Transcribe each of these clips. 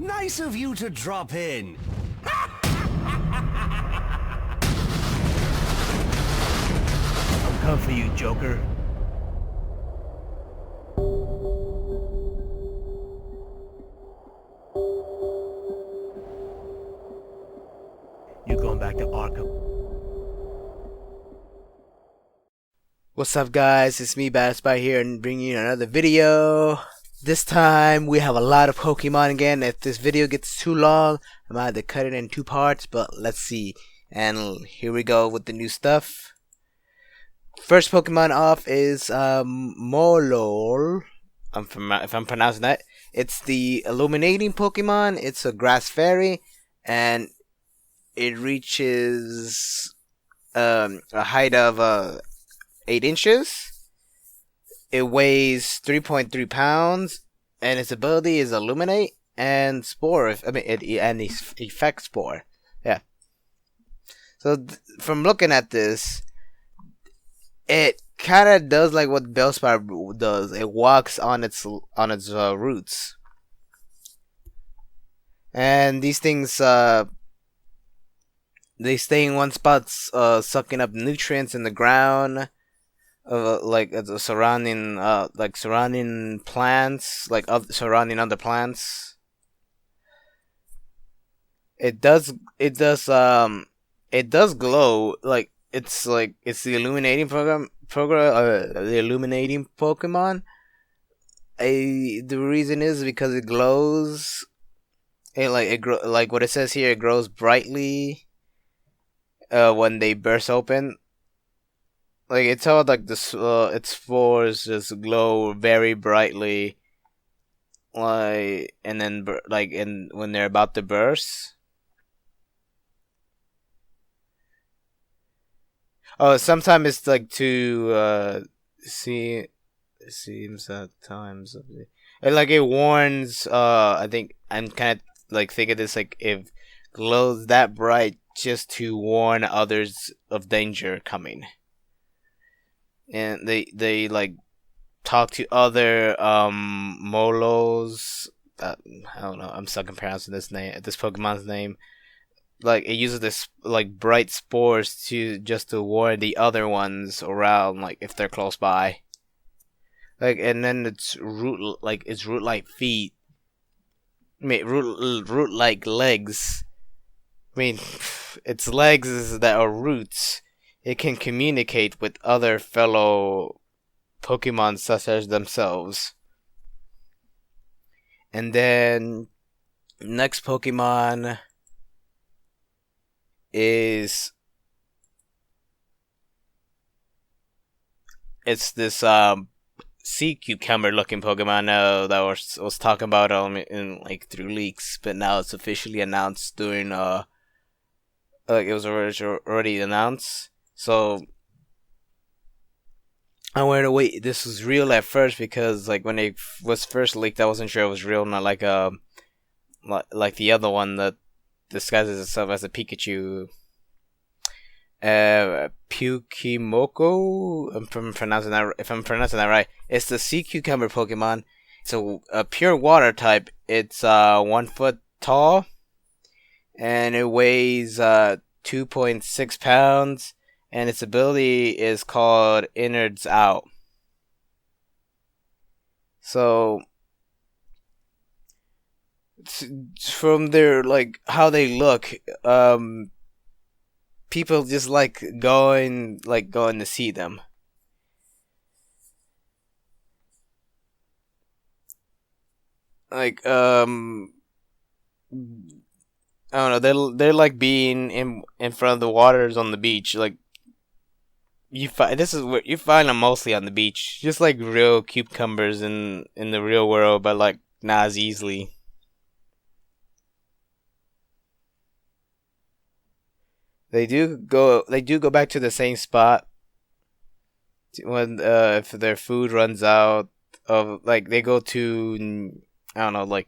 Nice of you to drop in. I'm coming for you, Joker. You're going back to Arkham. What's up, guys? It's me, Bad Spy here, and bringing you another video. This time we have a lot of Pokemon again. If this video gets too long, I might have to cut it in 2 parts, but let's see. And here we go with the new stuff. First Pokemon off is Molol. If I'm pronouncing that. It's the Illuminating Pokemon. It's a Grass Fairy, and it reaches a height of 8 inches. It weighs 3.3 pounds, and its ability is Illuminate and Spore. And Effect Spore. Yeah. So from looking at this, it kind of does like what Bellspire does. It walks on its roots, and these things they stay in one spot, sucking up nutrients in the ground, surrounding plants, surrounding other plants. It does glow, it's the illuminating the illuminating Pokemon. The reason is because it glows. Like what it says here, it grows brightly when they burst open. Like it's how its spores just glow very brightly, and then when they're about to burst. Oh, sometimes it's seems at times it warns. I think I'm kind of think of this it glows that bright just to warn others of danger coming. And they talk to other Molos. I don't know. I'm stuck in pronouncing this Pokemon's name. It uses this bright spores to warn the other ones around, if they're close by. And then its root-like feet. Root-like legs. Its legs that are roots. It can communicate with other fellow Pokemon such as themselves. And then next Pokemon is this sea cucumber looking Pokemon that was talking about in through leaks, but now it's officially announced during it was already announced. So I wanted to wait. This was real at first because when it was first leaked, I wasn't sure it was real, not like the other one that disguises itself as a Pikachu. Pukimoko. If I'm pronouncing that right, it's the sea cucumber Pokemon. It's a pure water type. It's 1 foot tall, and it weighs 2.6 pounds. And its ability is called Innards Out. So from their how they look, people just going to see them. I don't know. They're being in front of the waters on the beach. This is where you find them mostly on the beach, just real cucumbers in the real world, but not as easily. They do go back to the same spot when if their food runs out of they go to, I don't know,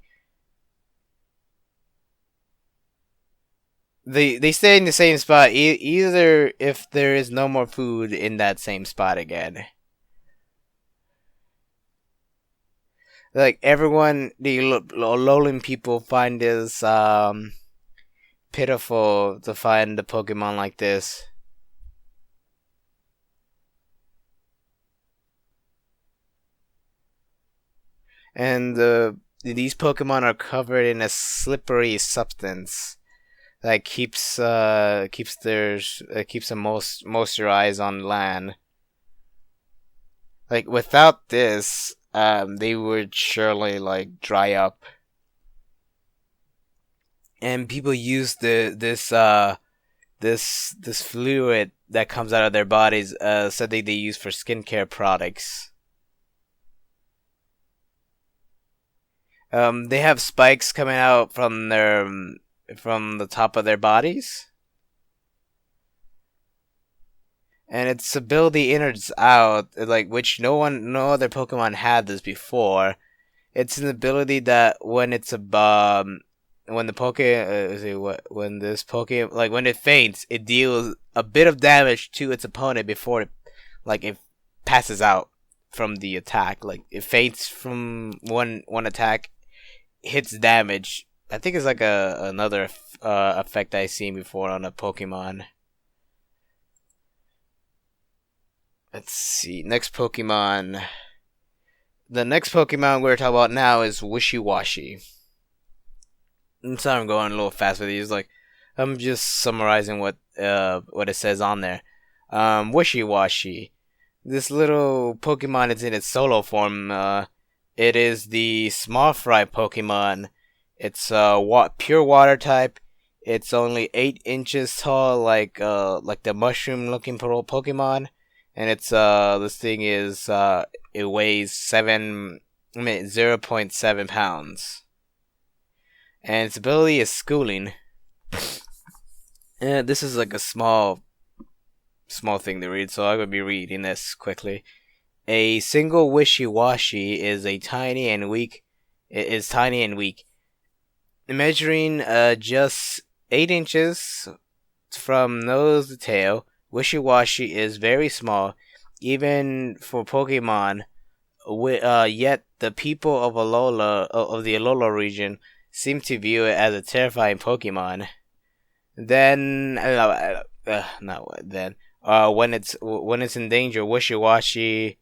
they stay in the same spot either if there is no more food in that same spot again. Like everyone, the Alolan people find this pitiful to find the Pokemon like this. And these Pokemon are covered in a slippery substance that keeps them moisturized on land. Like without this, they would surely like dry up. And people use this fluid that comes out of their bodies, something they use for skincare products. They have spikes coming out from the top of their bodies, and its ability innards out, like which no other Pokemon had this before. It's an ability that when it's when the when this Pokemon, like when it faints, it deals a bit of damage to its opponent before it passes out from the attack. Like it faints from one attack, hits damage. I think it's like another effect I've seen before on a Pokemon. Let's see. Next Pokemon. The next Pokemon we're talking about now is Wishy-Washy. I'm sorry I'm going a little fast with these. Like, I'm just summarizing what it says on there. Wishy-Washy. This little Pokemon is in its solo form. It is the small fry Pokemon. It's pure water type. It's only 8 inches tall, like the mushroom-looking Pokemon. And it's this thing is it weighs 0.7 pounds. And its ability is schooling. And this is like a small thing to read, so I'm gonna be reading this quickly. A single Wishy-Washy is tiny and weak, measuring just 8 inches from nose to tail. Wishy-Washy is very small, even for Pokemon. Yet the people of the Alola region seem to view it as a terrifying Pokemon. When it's in danger, Wishy-Washy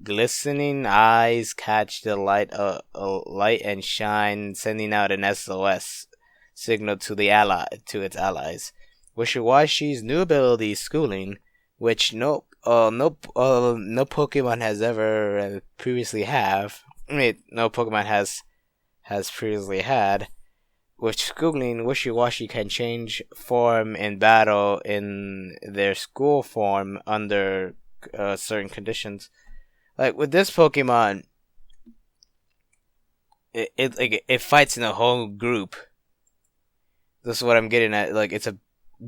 glistening eyes catch the light and shine, sending out an SOS signal to its allies. Wishy-Washy's new ability, Schooling, which no Pokemon has ever previously have. No Pokemon has previously had. With Schooling, Wishy-Washy can change form in battle in their school form under certain conditions. Like with this Pokemon, it fights in a whole group. This is what I'm getting at. Like it's a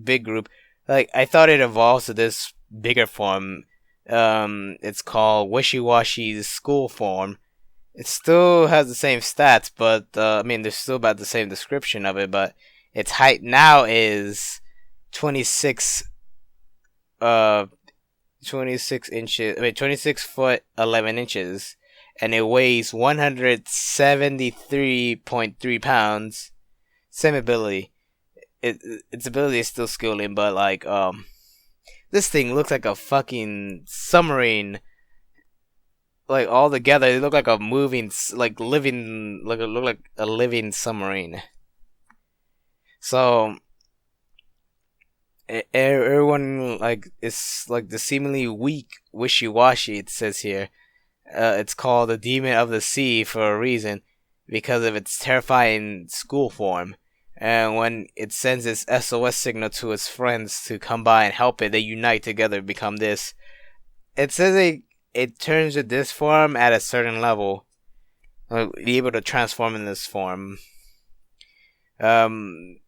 big group. Like I thought it evolves to this bigger form. It's called Wishy-Washy's school form. It still has the same stats, but there's still about the same description of it. But its height now is 26 inches. 26 foot 11 inches, and it weighs 173.3 pounds. Same ability. Its ability is still Schooling, but like this thing looks like a fucking submarine. Like all together, they look like a moving, like living, look like a living submarine. So everyone like is like the seemingly weak Wishy-Washy. It says here, it's called the Demon of the Sea for a reason, because of its terrifying school form. And when it sends its SOS signal to its friends to come by and help it, they unite together to become this. It says it turns to this form at a certain level. Like, be able to transform in this form. Like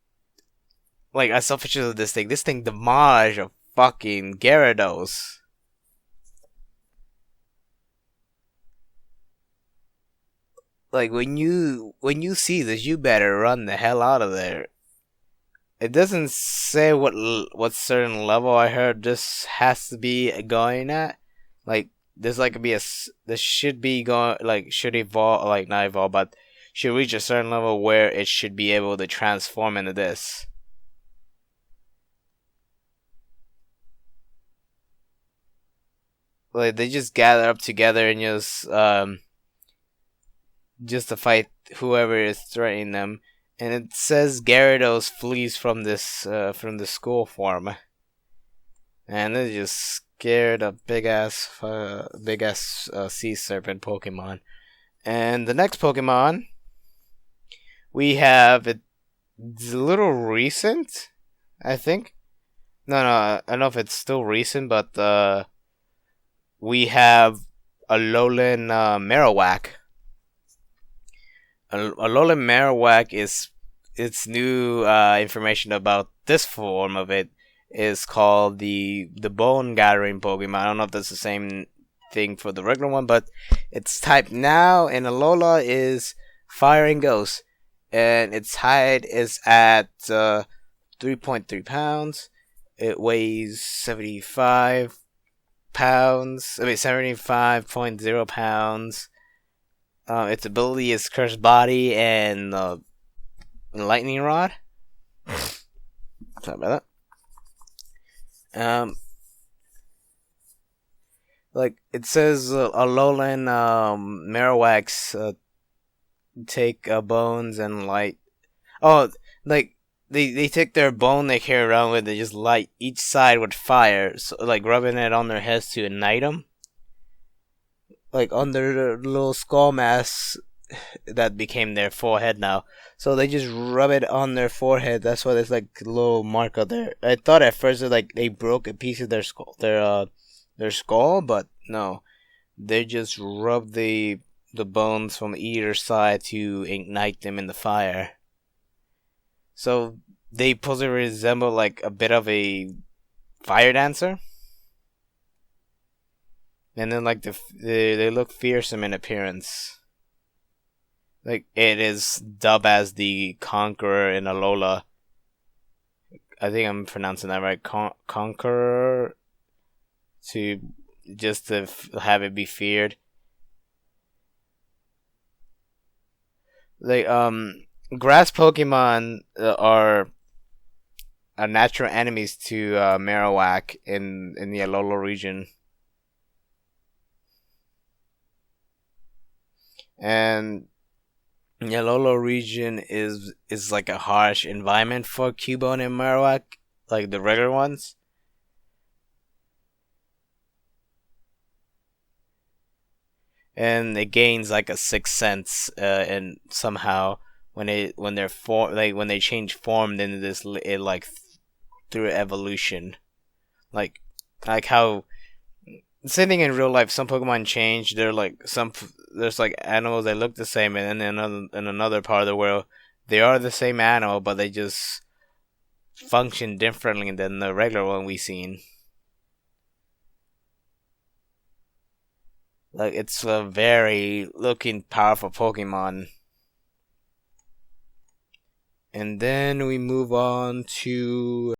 I saw pictures of this thing. This thing demolished a fucking Gyarados. Like when you see this, you better run the hell out of there. It doesn't say what certain level I heard this has to be going at. Like there's like be this should be going like should evolve like not evolve but should reach a certain level where it should be able to transform into this. Like they just gather up together and just to fight whoever is threatening them. And it says Gyarados flees from the school form, and they just scared a big ass sea serpent Pokemon. And the next Pokemon we have, it's a little recent, I think. No, I don't know if it's still recent, but we have Alolan Marowak. Alolan Marowak is its new information about this form of it is called the Bone Gathering Pokemon. I don't know if that's the same thing for the regular one, but its type now in Alola is Fire and Ghost, and its height is at 3.3 pounds. It weighs 75 pounds. I mean 75.0 pounds. Its ability is Curse Body and Lightning Rod. Sorry about that. Like it says, Alolan Marowaks take bones and light. Oh, like they take their bone they carry around with. They just light each side with fire, so like rubbing it on their heads to ignite them. Like on their little skull mask that became their forehead now. So they just rub it on their forehead. That's why there's like a little mark out there. I thought at first that like they broke a piece of their skull, but no, they just rub the bones from either side to ignite them in the fire. So they supposedly resemble like a bit of a fire dancer. And then, like, they look fearsome in appearance. Like, it is dubbed as the Conqueror in Alola. I think I'm pronouncing that right. Conqueror. Just to have it be feared. Like, grass Pokemon are natural enemies to Marowak in the Alola region. And the Alola region is like a harsh environment for Cubone and Marowak, like the regular ones. And it gains like a sixth sense, and somehow when they change form, then it like through evolution, like how. Same thing in real life. Some Pokemon change. They're like there's like animals that look the same, and then in another part of the world, they are the same animal, but they just function differently than the regular one we seen. Like it's a very looking powerful Pokemon. And then we move on to